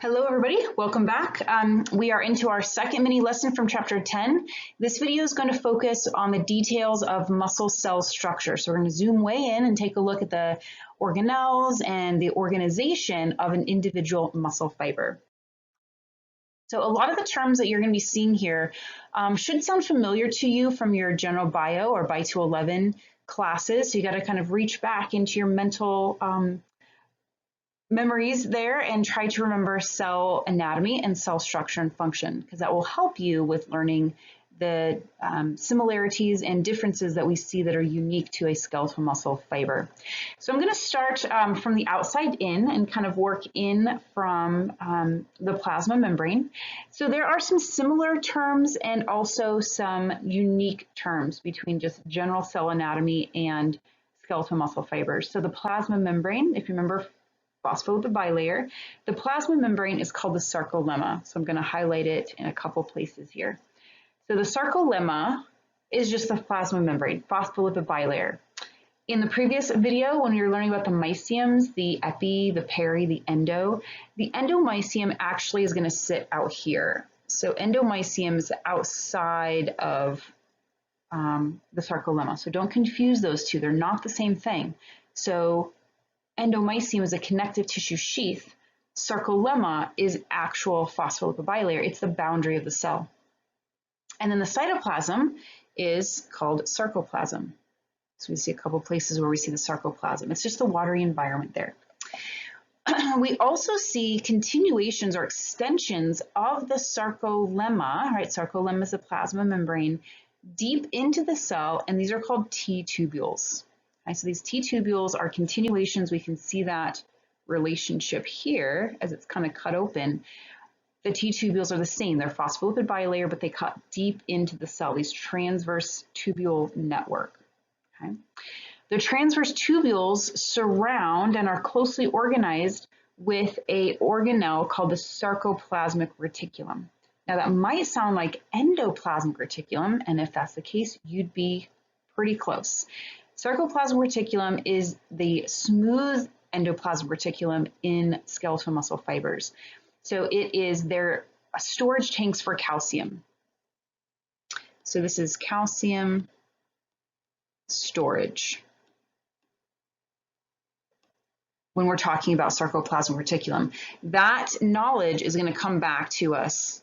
Hello everybody, welcome back. We are into our second mini lesson from chapter 10. This video is going to focus on the details of muscle cell structure. So we're going to zoom way in and take a look at the organelles and the organization of an individual muscle fiber. So a lot of the terms that you're going to be seeing here should sound familiar to you from your general bio or Bio 211 classes. So you got to kind of reach back into your mental memories there and try to remember cell anatomy and cell structure and function, because that will help you with learning the similarities and differences that we see that are unique to a skeletal muscle fiber. So I'm going to start from the outside in and kind of work in from the plasma membrane. So there are some similar terms and also some unique terms between just general cell anatomy and skeletal muscle fibers. So the plasma membrane, if you remember, phospholipid bilayer. The plasma membrane is called the sarcolemma. So I'm going to highlight it in a couple places here. So the sarcolemma is just the plasma membrane, phospholipid bilayer. In the previous video, when we were learning about the mysiums, the epi, the peri, the endomysium actually is going to sit out here. So endomysium is outside of the sarcolemma. So don't confuse those two. They're not the same thing. So endomysium is a connective tissue sheath. Sarcolemma is actual phospholipid bilayer. It's the boundary of the cell. And then the cytoplasm is called sarcoplasm. So we see a couple places where we see the sarcoplasm. It's just the watery environment there. We also see continuations or extensions of the sarcolemma, right? Sarcolemma is the plasma membrane, deep into the cell, and these are called T-tubules. Okay, so these T-tubules are continuations. We can see that relationship here as it's kind of cut open. The T-tubules are the same. They're phospholipid bilayer, but they cut deep into the cell, these transverse tubule network. Okay? The transverse tubules surround and are closely organized with an organelle called the sarcoplasmic reticulum. Now that might sound like endoplasmic reticulum, and if that's the case, you'd be pretty close. Sarcoplasmic reticulum is the smooth endoplasmic reticulum in skeletal muscle fibers. So it is their storage tanks for calcium. So this is calcium storage when we're talking about sarcoplasmic reticulum. That knowledge is going to come back to us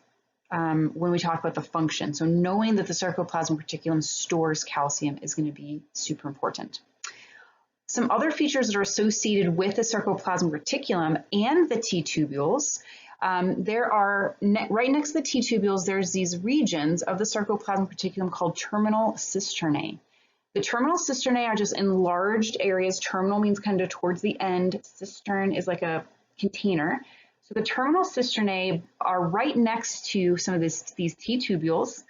when we talk about the function. So knowing that the sarcoplasmic reticulum stores calcium is going to be super important. Some other features that are associated with the sarcoplasmic reticulum and the T-tubules, there are, right next to the T-tubules, there's these regions of the sarcoplasmic reticulum called terminal cisternae. The terminal cisternae are just enlarged areas. Terminal means kind of towards the end. Cistern is like a container. So the terminal cisternae are right next to some of these T-tubules,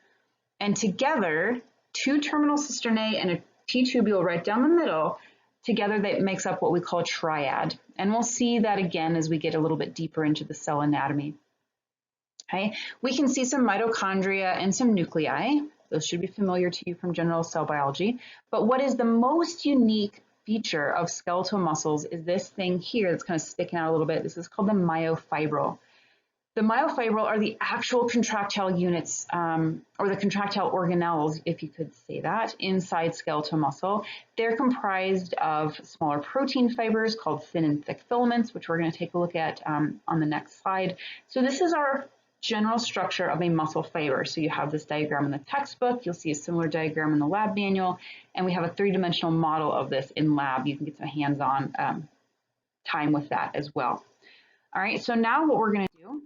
and together, two terminal cisternae and a T-tubule right down the middle, together that makes up what we call a triad. And we'll see that again as we get a little bit deeper into the cell anatomy. Okay, we can see some mitochondria and some nuclei. Those should be familiar to you from general cell biology. But what is the most unique feature of skeletal muscles is this thing here that's kind of sticking out a little bit. This is called the myofibril. The myofibril are the actual contractile units, or the contractile organelles, if you could say that, inside skeletal muscle. They're comprised of smaller protein fibers called thin and thick filaments, which we're going to take a look at on the next slide. So this is our general structure of a muscle fiber. So you have this diagram in the textbook, you'll see a similar diagram in the lab manual, and we have a three-dimensional model of this in lab. You can get some hands-on time with that as well. All right, so now what we're going to do,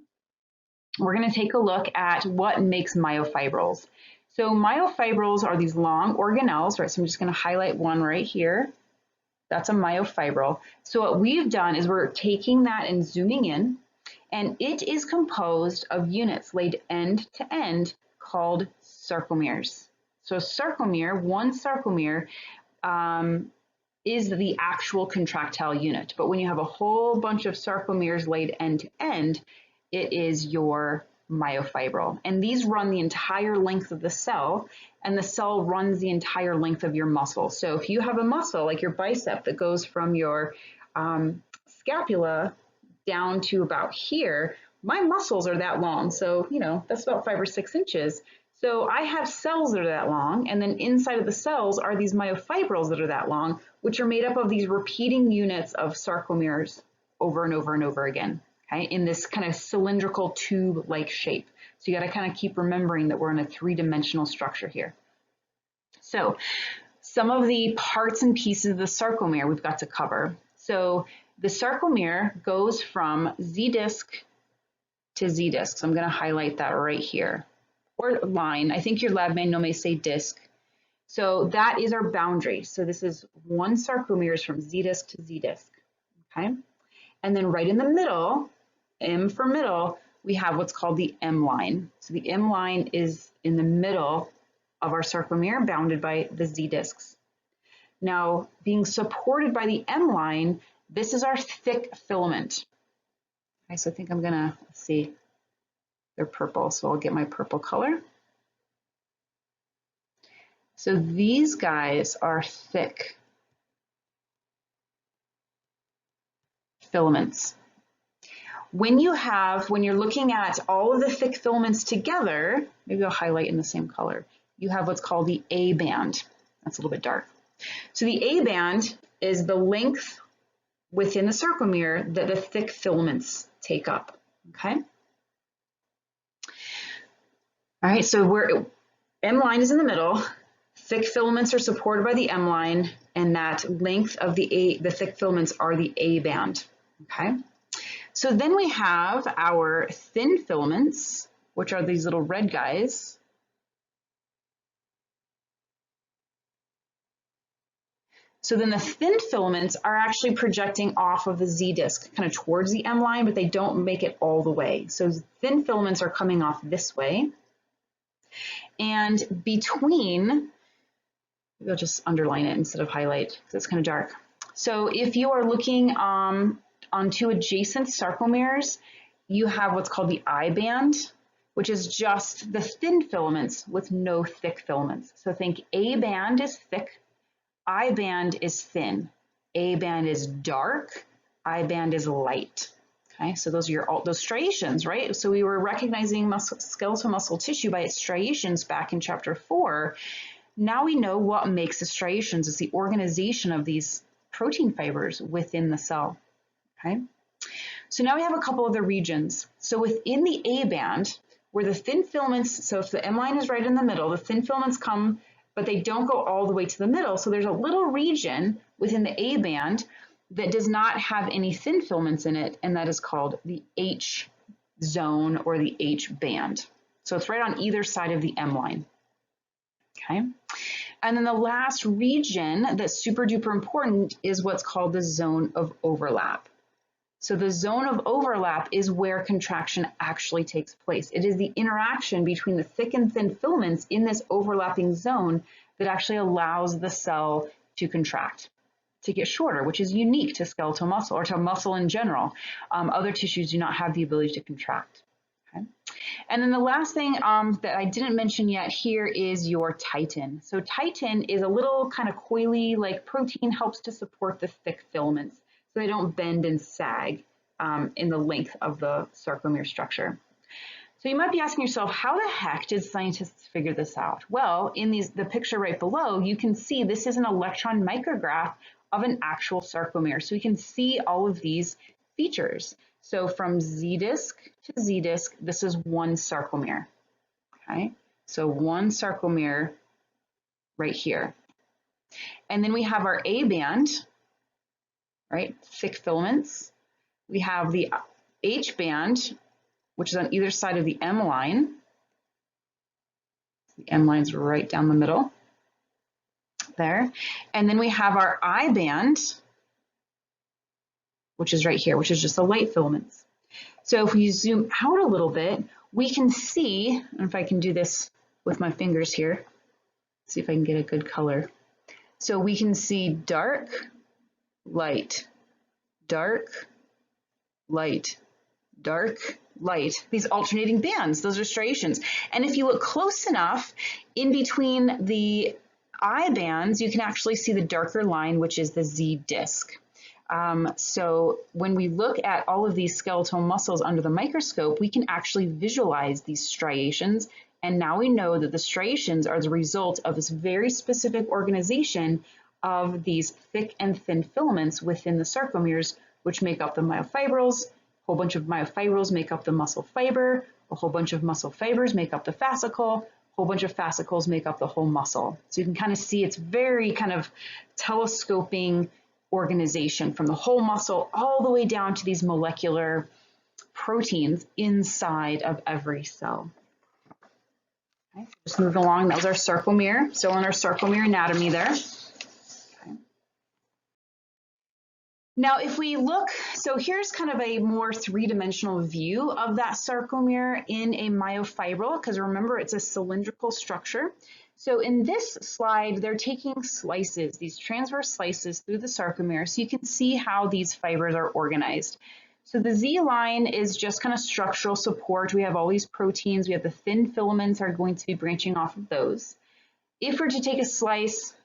we're going to take a look at what makes myofibrils. So myofibrils are these long organelles, right? So I'm just going to highlight one right here. That's a myofibril. So what we've done is we're taking that and zooming in, and it is composed of units laid end to end called sarcomeres. So sarcomere, one sarcomere, is the actual contractile unit. But when you have a whole bunch of sarcomeres laid end to end, it is your myofibril. And these run the entire length of the cell, and the cell runs the entire length of your muscle. So if you have a muscle like your bicep that goes from your scapula down to about here, my muscles are that long. So, you know, that's about 5 or 6 inches. So I have cells that are that long, and then inside of the cells are these myofibrils that are that long, which are made up of these repeating units of sarcomeres over and over and over again, okay, in this kind of cylindrical tube-like shape. So you got to kind of keep remembering that we're in a three-dimensional structure here. So some of the parts and pieces of the sarcomere we've got to cover. So the sarcomere goes from Z disc to Z disc. So I'm going to highlight that right here, or line. I think your lab manual may say disc. So that is our boundary. So this is one sarcomere is from Z disc to Z disc, okay? And then right in the middle, M for middle, we have what's called the M line. So the M line is in the middle of our sarcomere, bounded by the Z discs. Now, being supported by the M line, this is our thick filament. Okay, so I think I'm gonna, let's see, they're purple, so I'll get my purple color. So these guys are thick filaments. When you're looking at all of the thick filaments together, maybe I'll highlight in the same color, you have what's called the A band. That's a little bit dark. So the A band is the length within the sarcomere that the thick filaments take up, okay? All right, so M line is in the middle, thick filaments are supported by the M line, and that length of the thick filaments are the A band, okay? So then we have our thin filaments, which are these little red guys. So then the thin filaments are actually projecting off of the Z disc, kind of towards the M line, but they don't make it all the way. So thin filaments are coming off this way. And between, maybe I'll just underline it instead of highlight because it's kind of dark. So if you are looking on two adjacent sarcomeres, you have what's called the I band, which is just the thin filaments with no thick filaments. So think A band is thick, I band is thin, A band is dark, I band is light. Okay, so those are those striations, right? So we were recognizing skeletal muscle tissue by its striations back in chapter 4. Now we know what makes the striations. It's the organization of these protein fibers within the cell. Okay, so now we have a couple of the regions. So within the A band, where the thin filaments, so if the M line is right in the middle, the thin filaments come, but they don't go all the way to the middle. So there's a little region within the A band that does not have any thin filaments in it, and that is called the H zone or the H band. So it's right on either side of the M line. Okay. And then the last region that's super duper important is what's called the zone of overlap. So the zone of overlap is where contraction actually takes place. It is the interaction between the thick and thin filaments in this overlapping zone that actually allows the cell to contract, to get shorter, which is unique to skeletal muscle or to muscle in general. Other tissues do not have the ability to contract. Okay. And then the last thing that I didn't mention yet here is your titin. So titin is a little kind of coily like protein, helps to support the thick filaments so they don't bend and sag in the length of the sarcomere structure. So you might be asking yourself, how the heck did scientists figure this out? Well, in the picture right below, you can see this is an electron micrograph of an actual sarcomere. So we can see all of these features. So from Z disc to Z disc, this is one sarcomere. Okay, so one sarcomere right here. And then we have our A band, right? Thick filaments. We have the H band, which is on either side of the M line. The M line's right down the middle there. And then we have our I band, which is right here, which is just the light filaments. So if we zoom out a little bit, we can see, and if I can do this with my fingers here, see if I can get a good color. So we can see dark, light, dark, light, dark, light, these alternating bands, those are striations. And if you look close enough, in between the I bands, you can actually see the darker line, which is the Z disc. So when we look at all of these skeletal muscles under the microscope, we can actually visualize these striations. And now we know that the striations are the result of this very specific organization of these thick and thin filaments within the sarcomeres, which make up the myofibrils. A whole bunch of myofibrils make up the muscle fiber. A whole bunch of muscle fibers make up the fascicle. A whole bunch of fascicles make up the whole muscle. So you can kind of see it's very kind of telescoping organization from the whole muscle all the way down to these molecular proteins inside of every cell. Okay, just moving along, that was our sarcomere. So on our sarcomere anatomy there. Okay. Now if we look, so here's kind of a more three-dimensional view of that sarcomere in a myofibril, because remember it's a cylindrical structure. So in this slide, they're taking slices, these transverse slices through the sarcomere, so you can see how these fibers are organized. So the Z line is just kind of structural support. We have all these proteins. We have the thin filaments are going to be branching off of those. If we're to take a slice,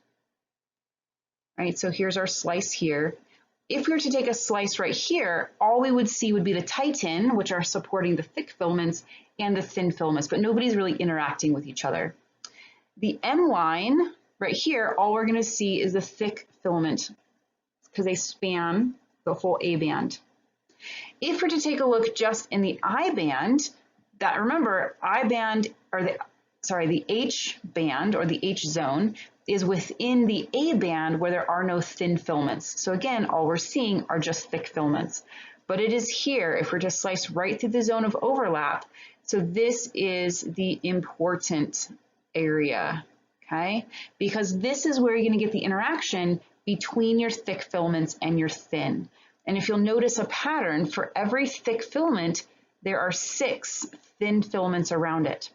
right, so here's our slice here. If we were to take a slice right here, all we would see would be the titin, which are supporting the thick filaments, and the thin filaments, but nobody's really interacting with each other. The M line right here, all we're going to see is the thick filament because they span the whole A band. If we're to take a look just in the I band, that remember I band or the H band or the H zone is within the A band where there are no thin filaments. So again, all we're seeing are just thick filaments. But it is here, if we're to slice right through the zone of overlap, so this is the important area, okay? Because this is where you're going to get the interaction between your thick filaments and your thin. And if you'll notice a pattern, for every thick filament, there are 6 thin filaments around it.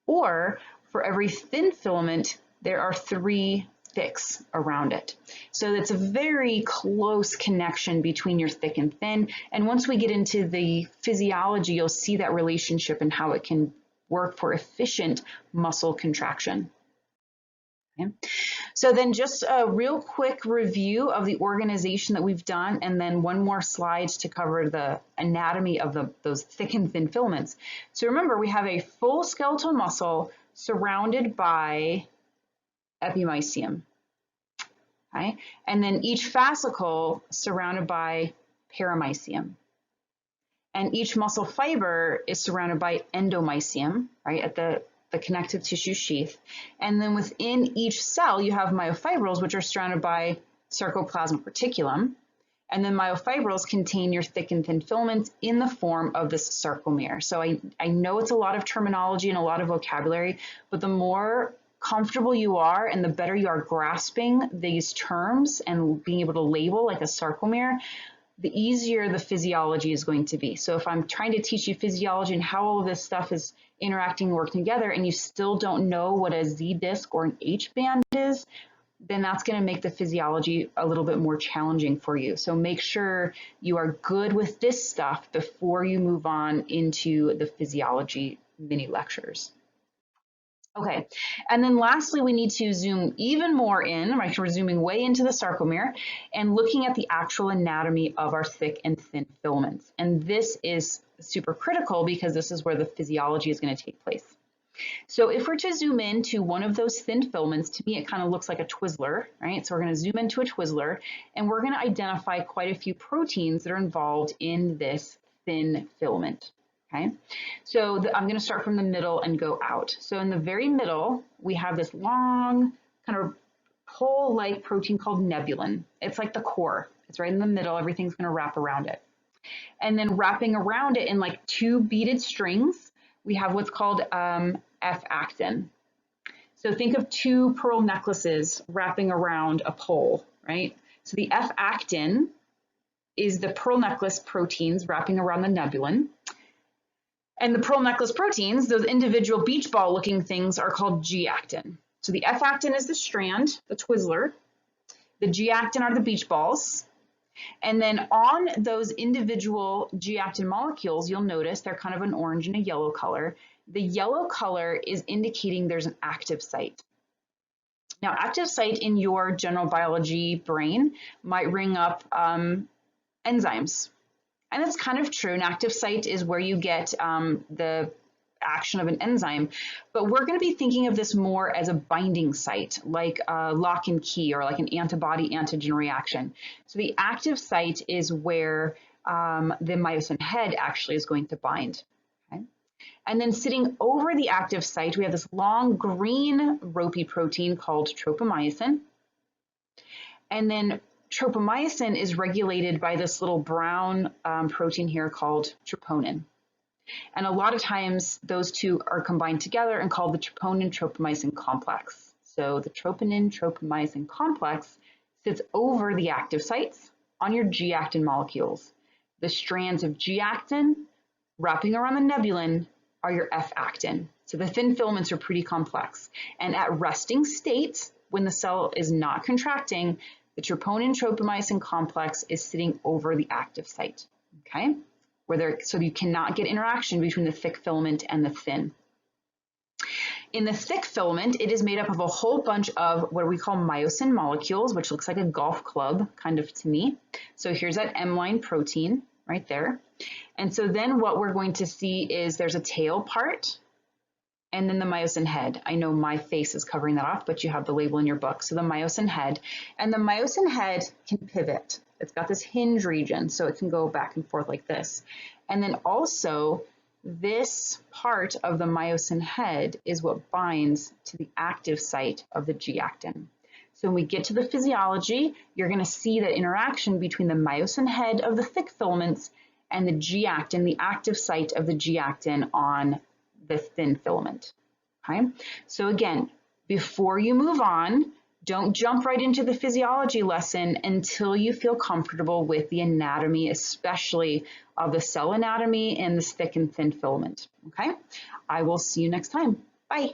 Or for every thin filament, there are 3 thicks around it. So it's a very close connection between your thick and thin. And once we get into the physiology, you'll see that relationship and how it can work for efficient muscle contraction. Okay. So then just a real quick review of the organization that we've done, and then one more slide to cover the anatomy of those thick and thin filaments. So remember, we have a full skeletal muscle surrounded by epimysium. Okay. And then each fascicle surrounded by paramysium. And each muscle fiber is surrounded by endomysium, right, at the connective tissue sheath. And then within each cell, you have myofibrils, which are surrounded by sarcoplasmic reticulum. And then myofibrils contain your thick and thin filaments in the form of this sarcomere. So I know it's a lot of terminology and a lot of vocabulary, but the more comfortable you are and the better you are grasping these terms and being able to label like a sarcomere, the easier the physiology is going to be. So if I'm trying to teach you physiology and how all of this stuff is interacting and working together, and you still don't know what a Z disc or an H band is, then that's going to make the physiology a little bit more challenging for you. So make sure you are good with this stuff before you move on into the physiology mini lectures. Okay, and then lastly, we need to zoom even more in, right? We're zooming way into the sarcomere and looking at the actual anatomy of our thick and thin filaments. And this is super critical because this is where the physiology is going to take place. So if we're to zoom into one of those thin filaments, to me, it kind of looks like a Twizzler, right? So we're going to zoom into a Twizzler and we're going to identify quite a few proteins that are involved in this thin filament. Okay, so I'm going to start from the middle and go out. So in the very middle, we have this long kind of pole-like protein called nebulin. It's like the core. It's right in the middle. Everything's going to wrap around it. And then wrapping around it in like 2 beaded strings, we have what's called F-actin. So think of 2 pearl necklaces wrapping around a pole, right? So the F-actin is the pearl necklace proteins wrapping around the nebulin. And the pearl necklace proteins, those individual beach ball looking things, are called G-actin. So the F-actin is the strand, the Twizzler. The G-actin are the beach balls. And then on those individual G-actin molecules, you'll notice they're kind of an orange and a yellow color. The yellow color is indicating there's an active site. Now, active site in your general biology brain might ring up enzymes. And that's kind of true. An active site is where you get the action of an enzyme, but we're going to be thinking of this more as a binding site, like a lock and key or like an antibody-antigen reaction. So the active site is where the myosin head actually is going to bind. Okay? And then sitting over the active site, we have this long green ropey protein called tropomyosin. And then tropomyosin is regulated by this little brown protein here called troponin. And a lot of times those two are combined together and called the troponin-tropomyosin complex. So the troponin-tropomyosin complex sits over the active sites on your G-actin molecules. The strands of G-actin wrapping around the nebulin are your F-actin. So the thin filaments are pretty complex. And at resting state, when the cell is not contracting, the troponin-tropomyosin complex is sitting over the active site, okay? So you cannot get interaction between the thick filament and the thin. In the thick filament, it is made up of a whole bunch of what we call myosin molecules, which looks like a golf club, kind of to me. So here's that M-line protein right there. And so then what we're going to see is there's a tail part and then the myosin head. I know my face is covering that off, but you have the label in your book. So the myosin head, and the myosin head can pivot. It's got this hinge region, so it can go back and forth like this. And then also this part of the myosin head is what binds to the active site of the G-actin. So when we get to the physiology, you're going to see that interaction between the myosin head of the thick filaments and the G-actin, the active site of the G-actin on the thin filament. Okay? So again, before you move on, don't jump right into the physiology lesson until you feel comfortable with the anatomy, especially of the cell anatomy and this thick and thin filament. Okay? I will see you next time. Bye.